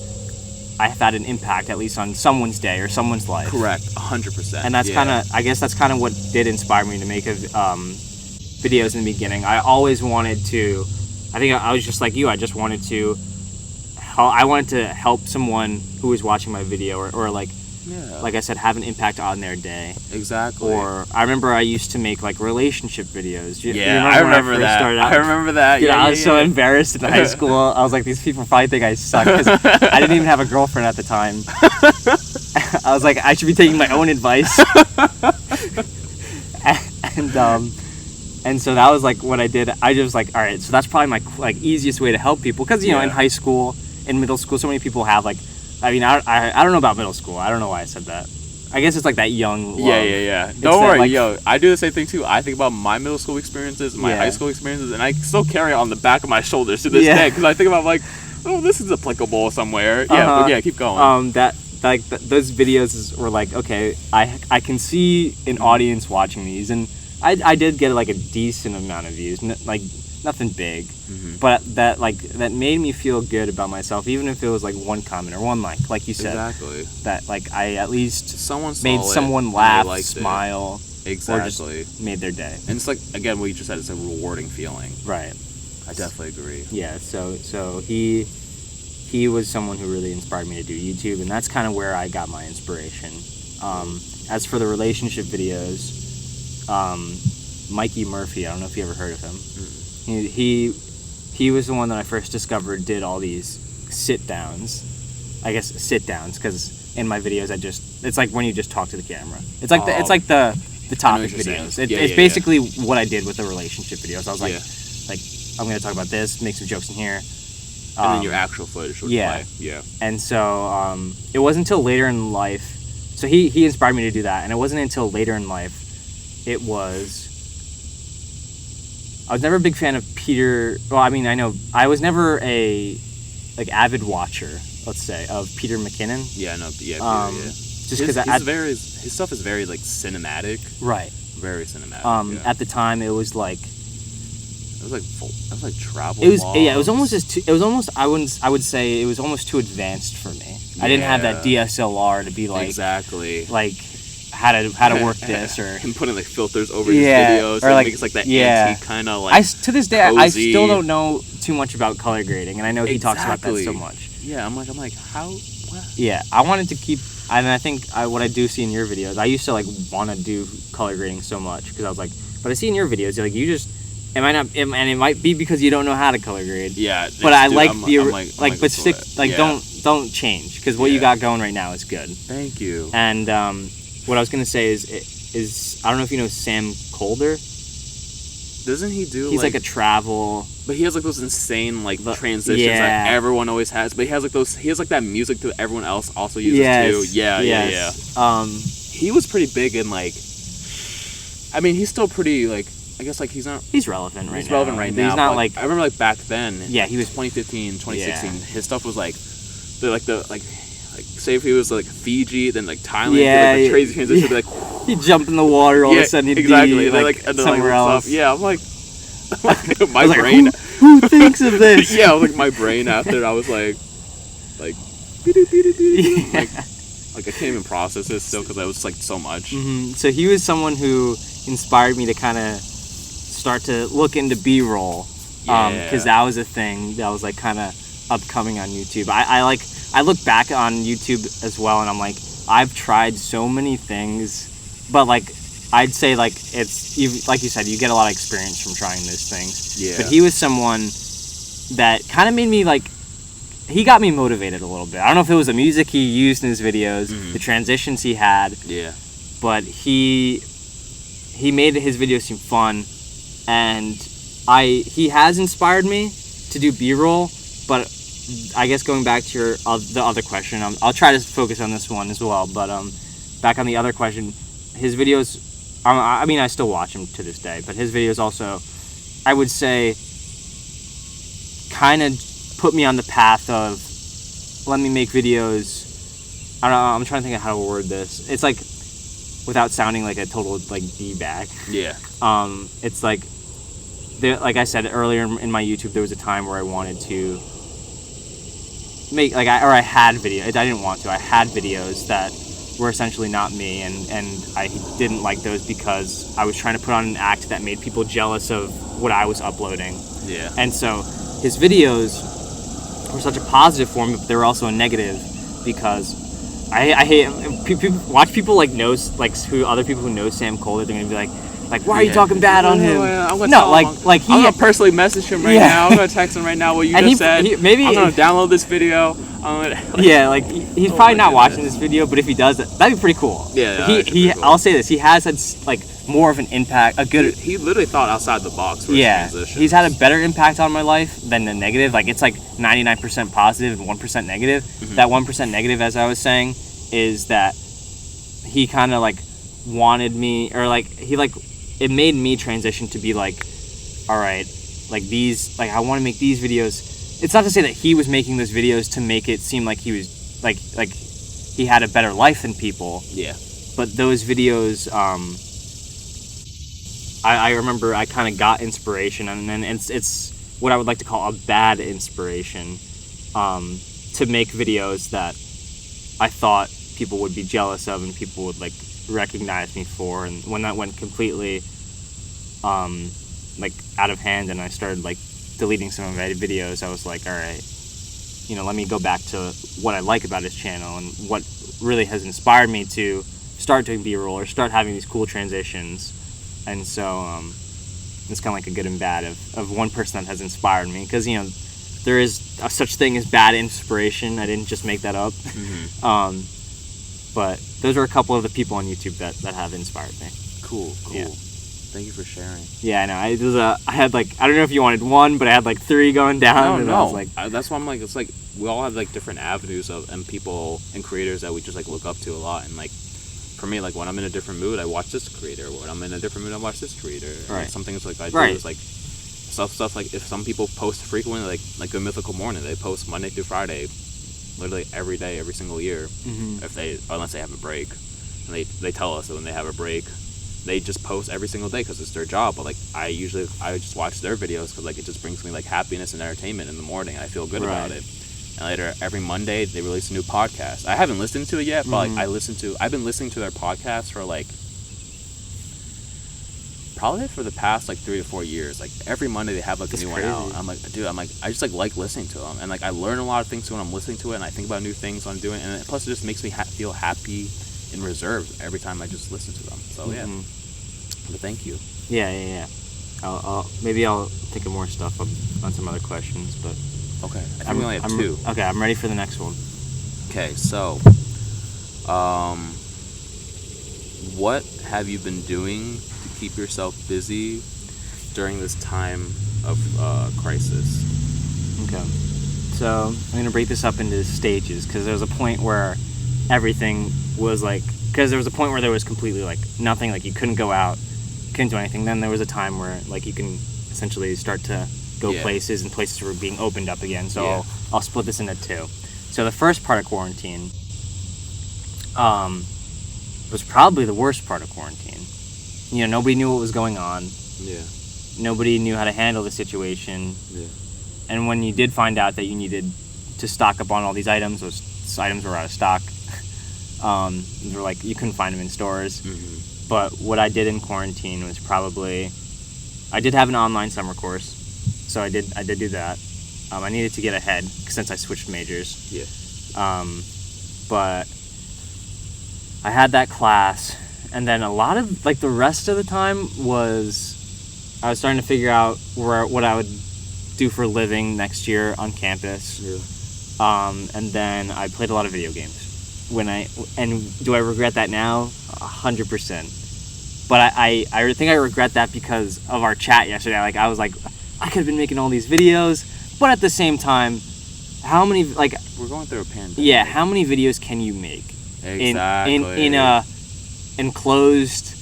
I've had an impact at least on someone's day or someone's life. Correct, 100%. And that's I guess that's kind of what did inspire me to make videos in the beginning. I always wanted to. I think I was just like you. I just wanted to. I wanted to help someone who was watching my video, or like. Yeah. Like I said, have an impact on their day. Exactly. Or I remember I used to make like relationship videos. I remember that. I remember that. Yeah, I was so embarrassed in high school. I was like, these people probably think I suck because I didn't even have a girlfriend at the time. I was like, I should be taking my own advice. And so that was like what I did. I just like, all right, so that's probably my like easiest way to help people because you know in high school, in middle school, so many people have like. I mean, I don't know about middle school. I don't know why I said that. I guess it's like that young love. Yeah. Don't worry, yo. I do the same thing too. I think about my middle school experiences, my high school experiences, and I still carry it on the back of my shoulders to this day because I think about like, oh, this is applicable somewhere. Yeah, but keep going. Those videos were like, okay, I can see an audience watching these, and I did get like a decent amount of views, like nothing big, but that made me feel good about myself, even if it was like one comment or one like you said. Exactly. That like I at least made someone laugh, smile, exactly, or just made their day. And it's like again what you just said, it's a rewarding feeling. Right. I definitely agree. Yeah. So he was someone who really inspired me to do YouTube, and that's kind of where I got my inspiration. As for the relationship videos, Mikey Murphy, I don't know if you ever heard of him. He was the one that I first discovered did all these sit-downs. I guess sit-downs, because in my videos it's like when you just talk to the camera. It's like the topic videos. It's basically what I did with the relationship videos. I was like I'm gonna talk about this, make some jokes in here. And then your actual footage would play. Yeah. And so it wasn't until later in life. So he inspired me to do that, and it wasn't until later in life. I was never a big fan of Peter. Well, I mean, I was never a avid watcher, let's say, of Peter McKinnon. Yeah, no, yeah. Just because his stuff is very like cinematic. Right. Very cinematic. At the time, it was like. It was like travel. It was vlogs. yeah. It was almost. I would say it was almost too advanced for me. I didn't have that DSLR to be like exactly like. How to work this, or him putting like filters over his videos, or like makes like that antique kind of like. To this day, I still don't know too much about color grading, and I know he talks about that so much. Yeah, I'm like, how? What? Yeah, I wanted to keep, and I think what I do see in your videos, I used to like want to do color grading so much because I was like, but I see in your videos, like you just. It might not, and it might be because you don't know how to color grade. Yeah, but I like but stick don't change because what you got going right now is good. Thank you. And what I was gonna say is I don't know if you know Sam Colder. Doesn't he do? He's like a travel. But he has like those insane like transitions that everyone always has. But he has like those. He has like that music that everyone else also uses too. Yeah. He was pretty big in like. I mean, he's still pretty like. I guess like he's not. He's relevant right now. He's relevant right now. He's not like. I remember like back then. Yeah, he was 2015, 2016. His stuff was like, say if he was like Fiji, then like Thailand, like a crazy transition, like he'd jump in the water, all of a sudden he'd be like somewhere else. Yeah, I'm like my brain. Who thinks of this? Yeah, I was like my brain after I was like, like I can't even process this still because I was like so much. Mm-hmm. So he was someone who inspired me to kind of start to look into B-roll, because that was a thing that was like kind of upcoming on YouTube. I look back on YouTube as well, and I'm like, I've tried so many things, but like I'd say like like you said, you get a lot of experience from trying those things. Yeah. But he was someone that kind of made me like he got me motivated a little bit. I don't know if it was the music he used in his videos, the transitions he had. Yeah. But he made his videos seem fun, and he has inspired me to do B-roll. But I guess going back to the other question, I'll try to focus on this one as well. But back on the other question, his videos, I mean, I still watch him to this day, but his videos also, I would say, kind of put me on the path of, let me make videos. I don't know, I'm trying to think of how to word this. It's like, without sounding like a total like D-bag. Yeah. It's like I said earlier in my YouTube, there was a time where I wanted to make I had videos. I didn't want to. I had videos that were essentially not me, and I didn't like those because I was trying to put on an act that made people jealous of what I was uploading. Yeah. And so his videos were such a positive for me, but they were also a negative because I hate people. Watch people like know who other people who know Sam Colder. They're gonna be like, why are you talking bad on him? I'm gonna personally message him right now. I'm gonna text him right now what you just said. Maybe I'm gonna download this video. He's probably not watching this video, but if he does, that'd be pretty cool. Yeah, he cool. I'll say this: he has had like more of an impact. He literally thought outside the box. For his transitions. He's had a better impact on my life than the negative. Like it's like 99% positive and 1% negative. Mm-hmm. That 1% negative, as I was saying, is that he kind of like wanted me, or like it made me transition to be like, all right, like these, like I want to make these videos. It's not to say that he was making those videos to make it seem like he was like he had a better life than people. Yeah. But those videos, I remember I kind of got inspiration, and then it's what I would like to call a bad inspiration, to make videos that I thought people would be jealous of and people would like recognize me for. And when that went completely like out of hand and I started like deleting some of my videos, I was like, all right, let me go back to what I like about his channel and what really has inspired me to start doing B-roll or start having these cool transitions. And so it's kind of like a good and bad of one person that has inspired me, because there is a such thing as bad inspiration. I didn't just make that up. Mm-hmm. But those are a couple of the people on YouTube that have inspired me. Cool. Yeah. Thank you for sharing. Yeah, I know. I had like, I don't know if you wanted one, but I had like 3 going down. No. I was like, that's why I'm like, it's like we all have like different avenues and people and creators that we just like look up to a lot. And like for me, like when I'm in a different mood, I watch this creator. When I'm in a different mood, I watch this creator. Right. Like, some things like I do is like stuff like if some people post frequently, like a Mythical Morning, they post Monday through Friday, literally every day, every single year. Mm-hmm. Unless they have a break, and they tell us that when they have a break, they just post every single day because it's their job. But like I just watch their videos because like it just brings me like happiness and entertainment in the morning, and I feel good about it. And later every Monday they release a new podcast. I haven't listened to it yet, but like I've been listening to their podcast for like probably for the past like 3 to 4 years. Like every Monday they have like a new one out. I'm like, dude, I just like listening to them, and like I learn a lot of things when I'm listening to it, and I think about new things when I'm doing it, and plus it just makes me feel happy and reserved every time I just listen to them. So yeah, but thank you. Yeah. I'll think of more stuff on some other questions, but okay. I think we only have 2. Okay, I'm ready for the next one. Okay, so what have you been doing to keep yourself busy during this time of crisis? Okay, so I'm gonna break this up into stages, because there was a point where everything was like, because there was a point where there was completely like nothing, like you couldn't go out, couldn't do anything. Then there was a time where like you can essentially start to go places, and places were being opened up again. So I'll split this into 2. So the first part of quarantine was probably the worst part of quarantine. Nobody knew what was going on. Yeah. Nobody knew how to handle the situation. Yeah. And when you did find out that you needed to stock up on all these items, those items were out of stock. They were like, you couldn't find them in stores. Mm-hmm. But what I did in quarantine was probably, I did have an online summer course, so I did do that. I needed to get ahead since I switched majors. Yeah. But I had that class, and then a lot of like the rest of the time was I was starting to figure out what I would do for a living next year on campus. Yeah. And then I played a lot of video games. And do I regret that now? 100%. But I think I regret that because of our chat yesterday. Like, I was like, I could have been making all these videos, but at the same time, how many, like... We're going through a pandemic. Yeah, how many videos can you make? Exactly. In a enclosed,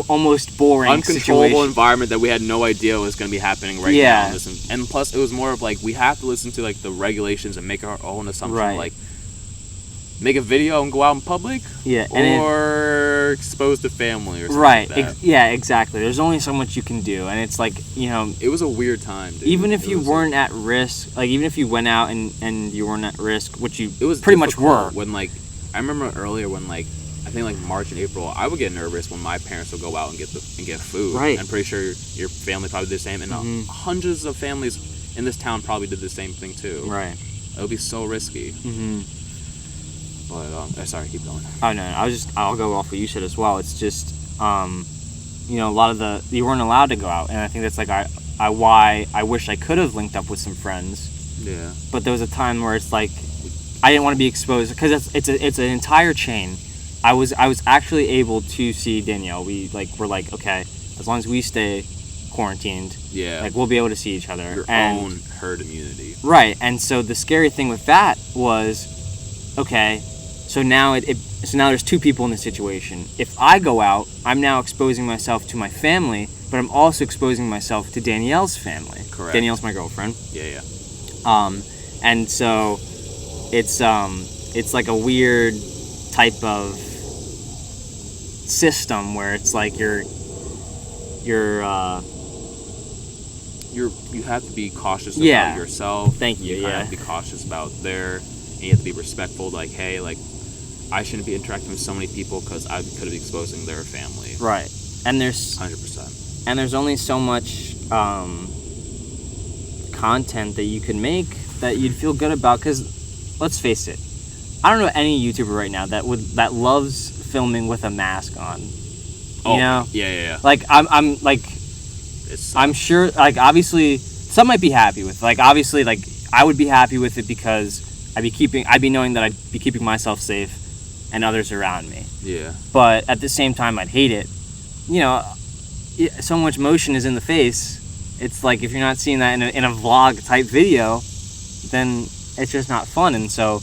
almost boring uncontrollable situation. environment that we had no idea was going to be happening right Yeah. now. And plus, it was more of like, we have to listen to like the regulations and make our own assumption. Right. Like, make a video and go out in public, Yeah, or expose the family or something right. like that. Yeah, exactly. There's only so much you can do, and it's like, you know, It was a weird time, dude. even if It you was weren't at risk, like even if you went out and you weren't at risk, which you it was pretty much were. difficult when, like, I remember earlier when, like, I think like March and April, I would get nervous when my parents would go out and get food. Right. I'm pretty sure your family probably did the same, and hundreds of families in this town probably did the same thing too. Right. It would be so risky. Mm-hmm. But sorry, keep going. Oh no, I'll go off what you said as well. It's just, you know, a lot of you weren't allowed to go out, and I think that's like why I wish I could have linked up with some friends. Yeah. But there was a time where it's like I didn't want to be exposed because it's an entire chain. I was actually able to see Danielle. We're like, okay, as long as we stay quarantined, Yeah. like we'll be able to see each other. Your and, own herd immunity. Right, and so the scary thing with that was, okay, so now now there's two people in the situation. If I go out, I'm now exposing myself to my family, but I'm also exposing myself to Danielle's family. Correct. Danielle's my girlfriend. Yeah. And so it's like a weird type of system where it's like you have to be cautious Yeah. about yourself. Thank you. You kind of Yeah. have to be cautious about and you have to be respectful. Like, hey, like, I shouldn't be interacting with so many people because I could be exposing their family. Right. And there's 100%. And there's only so much content that you can make that you'd feel good about. Because let's face it, I don't know any YouTuber right now that loves filming with a mask on. You know? Yeah. Like I'm like I'm sure, like, obviously some might be happy with, like, obviously, like, I would be happy with it because I'd be knowing that I'd be keeping myself safe and others around me. Yeah. But at the same time, I'd hate it. You know, so much motion is in the face. It's like, if you're not seeing that in a vlog type video, then it's just not fun. And so,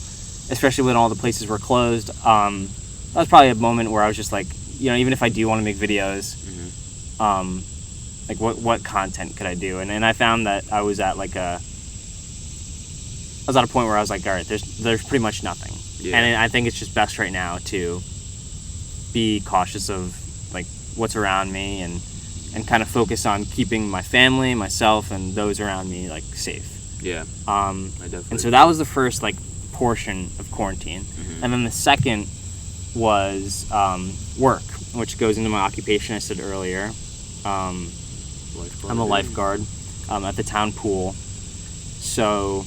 especially when all the places were closed, that was probably a moment where I was just like, you know, even if I do want to make videos, like what content could I do? And I found that I was at a point where I was like, all right, there's pretty much nothing. Yeah. And I think it's just best right now to be cautious of like what's around me and kind of focus on keeping my family, myself, and those around me like safe. Yeah. I definitely. And so that was the first like portion of quarantine, and then the second was work, which goes into my occupation. I said earlier, I'm a lifeguard at the town pool, so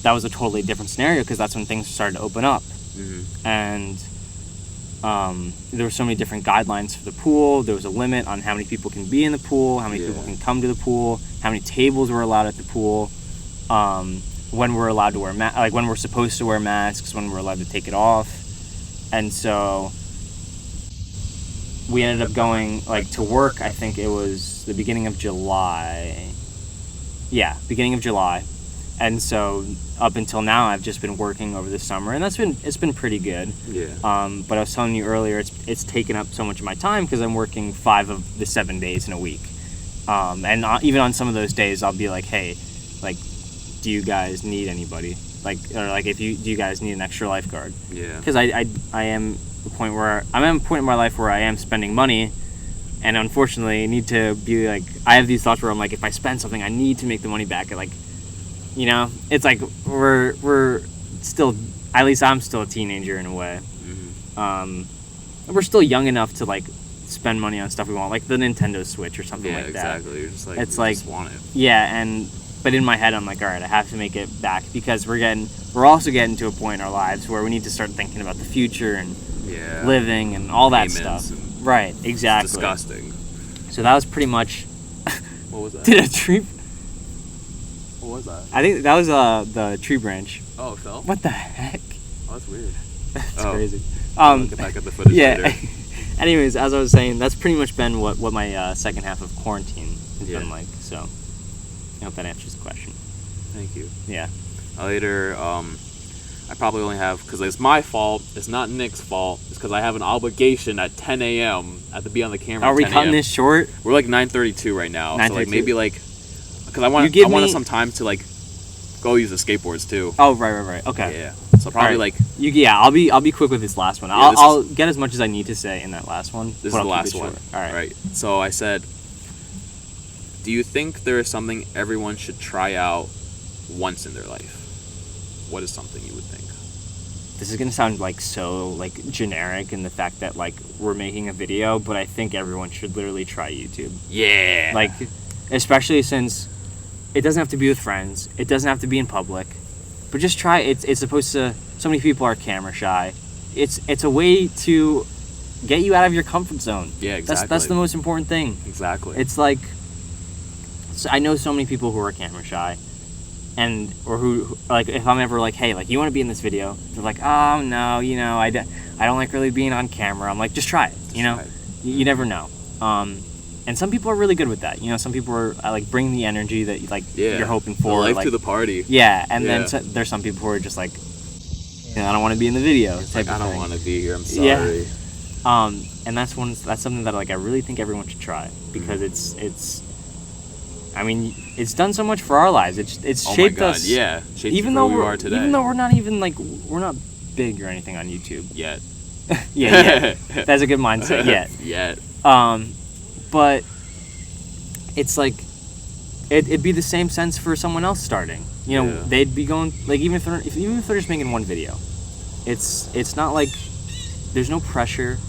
that was a totally different scenario because that's when things started to open up, and there were so many different guidelines for the pool. There was a limit on how many people can be in the pool, how many people can come to the pool, how many tables were allowed at the pool, when we're allowed to wear when we're supposed to wear masks, when we're allowed to take it off. And so we ended up going like to work. I think it was the beginning of July. Yeah, beginning of July. And so up until now, I've just been working over the summer, and it's been pretty good. Yeah. But I was telling you earlier, it's taken up so much of my time because I'm working 5 of the 7 days in a week. And even on some of those days, I'll be like, hey, like, do you guys need anybody? Like, or like, do you guys need an extra lifeguard? Yeah. Because I'm at a point in my life where I am spending money, and unfortunately need to be like, I have these thoughts where I'm like, if I spend something, I need to make the money back. Like, you know, it's like we're still, at least I'm still a teenager in a way. We're still young enough to like spend money on stuff we want, like the Nintendo Switch or something like that. Yeah, exactly. You're just like, it's you like, just want it. Yeah, but in my head, I'm like, all right, I have to make it back because we're also getting to a point in our lives where we need to start thinking about the future and living and all that stuff. Right, exactly. It's disgusting. So that was pretty much. What was that? Did a tree? What was that? I think that was the tree branch. Oh, it fell? What the heck? Oh, that's weird. That's Oh. crazy. Look back at the footage Yeah. later. Anyways, as I was saying, that's pretty much been what my second half of quarantine has Yeah. been like. So I hope that answers the question. Thank you. Yeah. Later, I probably only have, because it's my fault, it's not Nick's fault, it's because I have an obligation at 10 a.m. I have to be on the camera Are at we 10 cutting a.m. this short? We're like 9:32 right now, so like 9:32. maybe like, because I want some time to like go use the skateboards too. Oh, right. Okay. Yeah. So probably Alright. like I'll be quick with this last one. Yeah, I'll get as much as I need to say in that last one. this is but the I'll keep last it one. short. All right. Right. So I said, do you think there is something everyone should try out once in their life? What is something you would think? This is gonna sound like so like generic in the fact that like we're making a video, but I think everyone should literally try YouTube. Yeah. Like, especially since it doesn't have to be with friends, it doesn't have to be in public, but just try it. It's supposed to. So many people are camera shy. It's a way to get you out of your comfort zone. Yeah, exactly. That's the most important thing. Exactly. It's like, so I know so many people who are camera shy, or who like, if I'm ever like, hey, like, you want to be in this video? They're like, oh no, I don't like really being on camera. I'm like, just try it. Try it. You never know. And some people are really good with that. Some people are like bring the energy that like you're hoping for. The life like, to the party. Yeah, and Yeah. then there's some people who are just like, I don't want to be in the video. Like, I don't want to be here. I'm sorry. Yeah. And that's something that like I really think everyone should try, because it's. I mean, it's done so much for our lives. It's Oh shaped my God. us. Yeah. Shaped Even you though for who we are today. even though we're not even like we're not big or anything on YouTube. Yet. Yeah. That's a good mindset. Yet. But it's like it'd be the same sense for someone else starting. Yeah. They'd be going like even if they're just making one video, it's not like there's no pressure.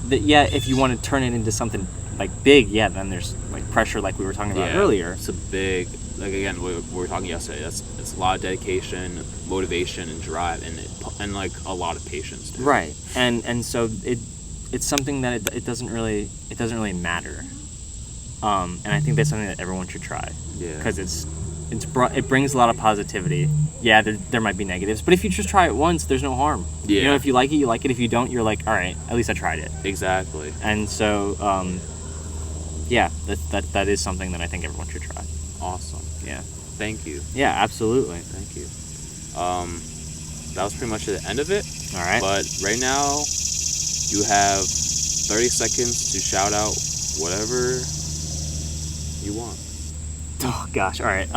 That if you want to turn it into something like big, then there's like pressure, like we were talking about earlier. It's a big, like again, we were talking yesterday. It's a lot of dedication, motivation, and drive, and like a lot of patience too. Right, and so it's something that it doesn't really matter. And I think that's something that everyone should try. Yeah. Because it brings a lot of positivity. Yeah, there might be negatives, but if you just try it once, there's no harm. Yeah. If you like it, you like it. If you don't, you're like, all right, at least I tried it. Exactly. And so, that is something that I think everyone should try. Awesome. Yeah. Thank you. Yeah, absolutely. Thank you. That was pretty much the end of it. All right. But right now, you have 30 seconds to shout out whatever you want. Oh gosh. All right.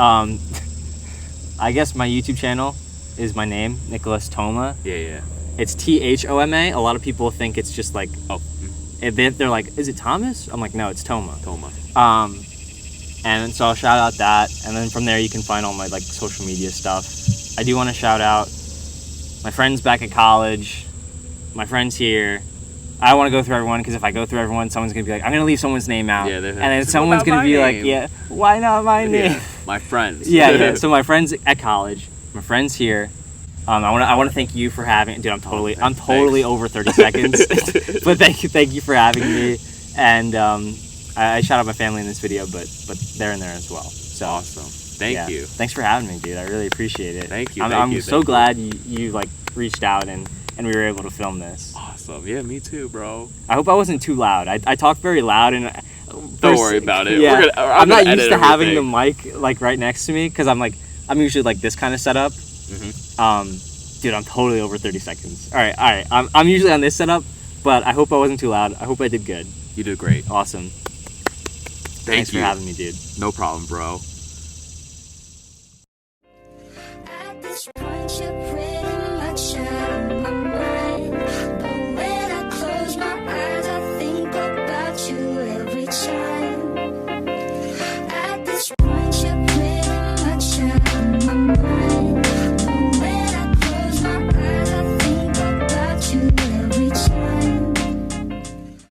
I guess my YouTube channel is my name, Nicholas Thoma. Yeah. It's Thoma. A lot of people think it's just like, they're like, is it Thomas? I'm like, no, it's Thoma. Thoma. And so I'll shout out that, and then from there you can find all my like social media stuff. I do want to shout out my friends back at college, my friends here. I want to go through everyone, because if I go through everyone, someone's gonna be like, I'm gonna leave someone's name out, Yeah, and then someone's gonna be like, why not my name? Yeah. My friends. Yeah. So my friends at college, my friends here. I want to thank you for having. Dude, I'm totally Thanks. over 30 seconds, but thank you for having me. And I shout out my family in this video, but they're in there as well. So Awesome. Thank you. Thanks for having me, dude. I really appreciate it. Thank you. I'm so glad you like reached out and we were able to film this. Awesome. Yeah, me too, bro. I hope I wasn't too loud. I talked very loud and. Don't worry about it. Yeah, I'm not used to having the everything. mic like right next to me, because I'm usually like this kind of setup. Mm-hmm. Dude, I'm totally over 30 seconds. All right. I'm usually on this setup, but I hope I wasn't too loud. I hope I did good. You did great. Awesome. Thanks for having me, dude. No problem, bro.